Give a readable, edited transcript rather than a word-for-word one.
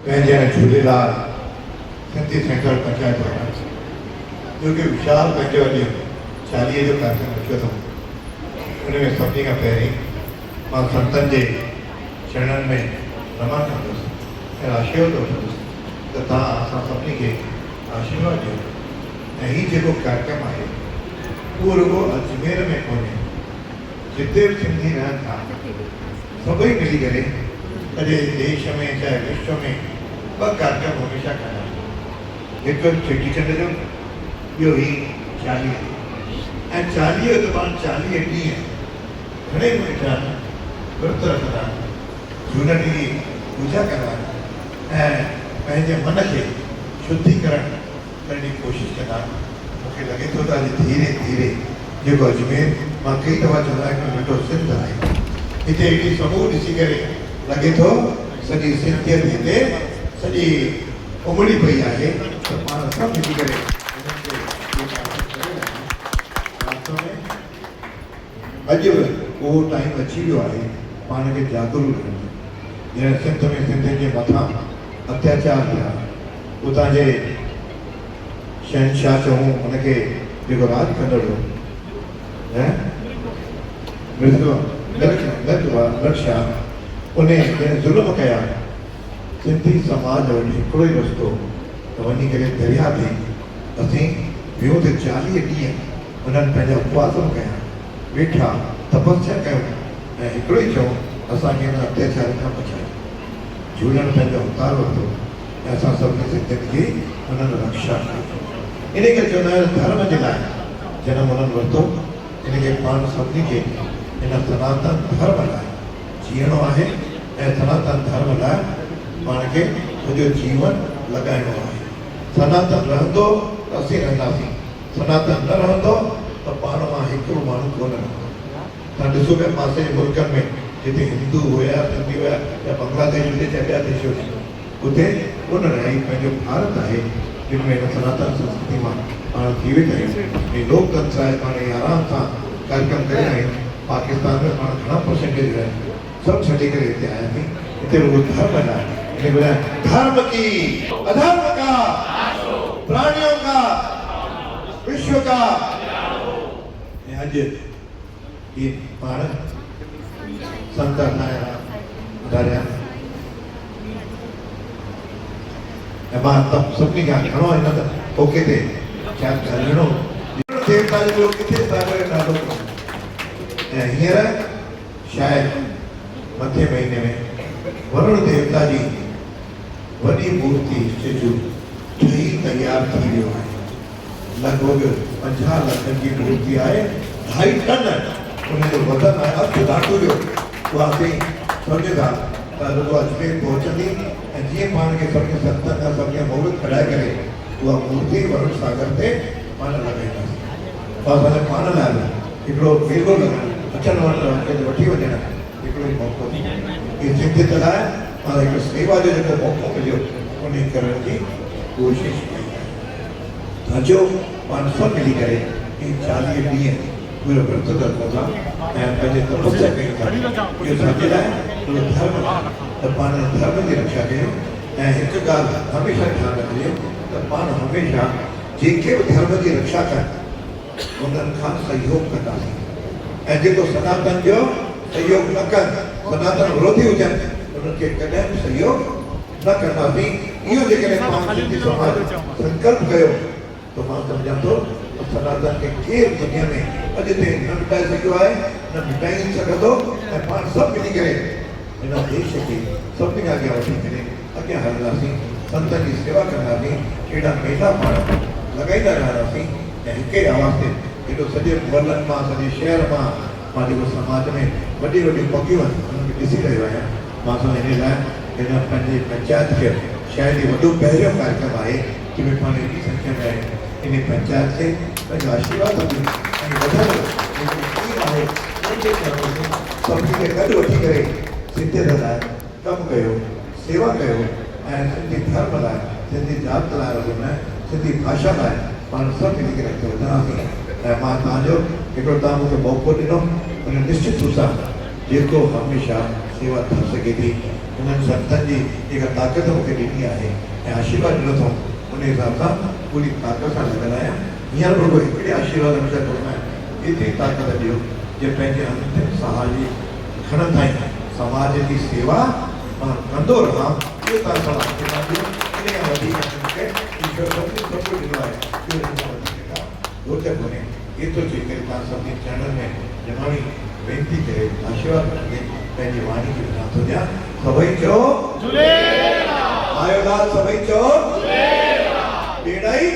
पंहिंजे झूलेलाल सिंधी सेंट्रल पंचायत वारा जो कि विशाल पंहिंजो अॼु 40 जो कार्यक्रम रखियो अथऊं। उनमें सभिनी खां पहिरीं मां संतनि जे चरणनि में नमन कंदुसि ऐं आशीर्वाद वठंदुसि त तव्हां असां सभिनी खे आशीर्वाद ॾियो। ऐं हीउ जेको कार्यक्रम आहे उहो रुॻो अजमेर में कोन्हे, जिते बि सिंधी रहनि था सभई मिली करे सॼे देश में चाहे विश्व में 2 कार्यक्रम हमेशह कंदा आहिनि। हिकु चेटीचंड जो, ॿियो ही 40 ऐं 40 दौरान 40 ॾींहं घणे वेठा विर्त रखंदा आहिनि, झूलण जी पूजा कंदा आहिनि ऐं पंहिंजे मन खे शुद्धीकरण करण जी कोशिशि कंदा आहिनि। मूंखे लॻे थो त अॼु धीरे धीरे जेको अजमेर मां कई दफ़ा चवंदा आहिनि नंढो सिंध आहे, हिते एॾी समूह ॾिसी करे लॻे थो सॼी सिंधियत हिते सॼी उमड़ी पई आहे त पाण सभु मिली करे अॼु उहो टाइम अची वियो आहे पाण खे जागरूक करण। जीअं सिंध में सिंधियुनि जे मथां अत्याचार थिया, उतां जे शहनशाह चऊं हुनखे जेको राज कंदड़ हो शाह उन ज़ुल्म कया, सिंधी समाज वटि हिकिड़ो ई रस्तो त वञी करे दरिया ते असीं वियूं त 40 ॾींहं उन्हनि पंहिंजा उपवास कया, वेठा तपस्या कयूं ऐं हिकिड़ो ई चऊं असांखे हिन अत्याचार खां बचायो। झूलण पंहिंजो अवतार वरितो ऐं असां सभिनी सिंधियुनि जी उन्हनि रक्षा कई। इन करे चवंदा आहिनि धर्म जे लाइ जनम उन्हनि वरितो। इन खे पाण सभिनी खे हिन सनातन धर्म लाइ जीअणो आहे ऐं सनातन धर्म लाइ पाण खे सॼो जीवन लॻाइणो आहे। सनातन रहंदो त असीं रहंदासीं, सनातन न रहंदो त पाण मां हिकिड़ो माण्हू कोन रहंदो। तव्हां ॾिसो पिया पासे जे मुल्कनि में जिते हिंदू हुया, सिंधी हुया या बांग्लादेश हुजे या ॿिया देश हुजे, उते कोन रहिया। पंहिंजो भारत आहे जिन में हिन सनातन संस्कृति मां पाण जीवित आहियूं। हे लोकतंत्र आहे, पाण आराम सां कार्यक्रम करे आहियूं। पाकिस्तान में पाण घणा परसेंटेज आहिनि, सभु छॾे करे हिते आयासीं। हिते रुॻो धर्म लाइ धर्म की अधर्म का प्राणियों का विश्व का। अॼु ये पाण संत ॿुधारिया ऐं मां सभिनी खां घणो हिन मौक़े ते छा ॻाल्हाइणो देवता जो किथे ॾाढो ऐं हींअर शायदि मथे महीने में वरुण देवता जी वॾी मूर्ति स्टेचू ठही तयार थी वियो आहे। लॻभॻि 50 लख जी मूर्ति आहे, 2.5 टन उनजो वज़न आहे, अर्थ धातु जो। उहा असीं सम्झूं था त रुॻो अजमेर पहुचंदी ऐं जीअं पाण खे सभिनी संतनि खां सभिनी मोहबत कराए करे उहा मूर्ति वरुण सागर ते पाण लॻाईंदासीं। असांजे पाण लाइ हिकिड़ो मेलो लॻाइणु, अचण वञण वठी वञण हिकिड़ो मौक़ो इहे सिंधियत लाइ मां हिकु सेवा जो जेको मौक़ो मिलियो उन करण जी कोशिशि कई आहे। अचो पाण सभु मिली करे इन 40 ॾींहं पूरो विर्त रखूं था ऐं पंहिंजे तपस्या कयूं था। इहो छाजे लाइ? धर्म त पाण धर्म जी रक्षा कयूं। ऐं हिकु ॻाल्हि हमेशह ध्यानु रखिजे त पाण हमेशह जेके बि धर्म जी रक्षा कनि उन्हनि खां सहयोग कंदासीं ऐं जेको सनातन जो सहयोग न कनि, सनातन विरोधी हुजनि, उन्हनि खे कॾहिं बि सहयोग न कंदासीं। इहो जेकॾहिं पाण सिंधी समाज संकल्प कयो त मां सम्झां थो सनातन खे केरु दुनिया में अॼु ताईं न मिटाए सघियो आहे, न मिटाए सघंदो। ऐं पाण सभु मिली करे हिन देश खे सभिनी खां अॻियां वठी करे अॻियां हलंदासीं, संतनि जी सेवा कंदासीं, अहिड़ा मेला पाण लॻाईंदा रहंदासीं ऐं हिकु ई आवाज़ ते हेॾो सॼे मुहलनि मां, सॼे शहर मां जेको समाज में वॾी वॾी पकियूं आहिनि उन्हनि खे ॾिसी रहियो आहियां। मां हिन लाइ हिन पंहिंजी पंचायत खे शायदि वॾो पहिरियों कार्यक्रम आहे कि भई पाण एॾी संख्या में आहे। इन पंचायत खे पंहिंजो आशीर्वाद सभिनी खे गॾु वठी करे सिंधियत लाइ कमु कयो, सेवा कयो ऐं सिंधी धर्म लाइ, सिंधी जात लाइ, सिंधी भाषा लाइ पाण सभु मिली करे अॻिते वधंदासीं। ऐं मां तव्हांजो हिकिड़ो तव्हां मूंखे मौक़ो ॾिनो, उन निश्चित रूप सां जेको हमेशह सेवा थी सघे थी उन्हनि संतनि जी जेका ताक़त मूंखे ॾिनी आहे ऐं आशीर्वाद ॾिनो अथऊं उन हिसाब सां पूरी ताक़त सां लॻल आहियां। हींअर रुॻो हिकिड़े आशीर्वाद में चवंदो आहियां एतिरी ताक़त ॾियो जे पंहिंजे अंतिम साह जी खणण ताईं समाज जी सेवा मां कंदो रहां। इहो तव्हां सां आशीर्वाद ॾियो। इन खां वधीक मूंखे ईश्वर सभु कुझु ॾिनो आहे। इहो हिन खां वधीक का रोचक कोन्हे। एतिरो चई करे तव्हां सभिनी चरणनि में ॼमाणी वेनती करे आशीर्वाद वठे पंहिंजी वाणी खे विराम थो ॾियां। सभई चओ झूलेलाल। आयो लाल सभई चओ झूलेलाल। बेड़ाई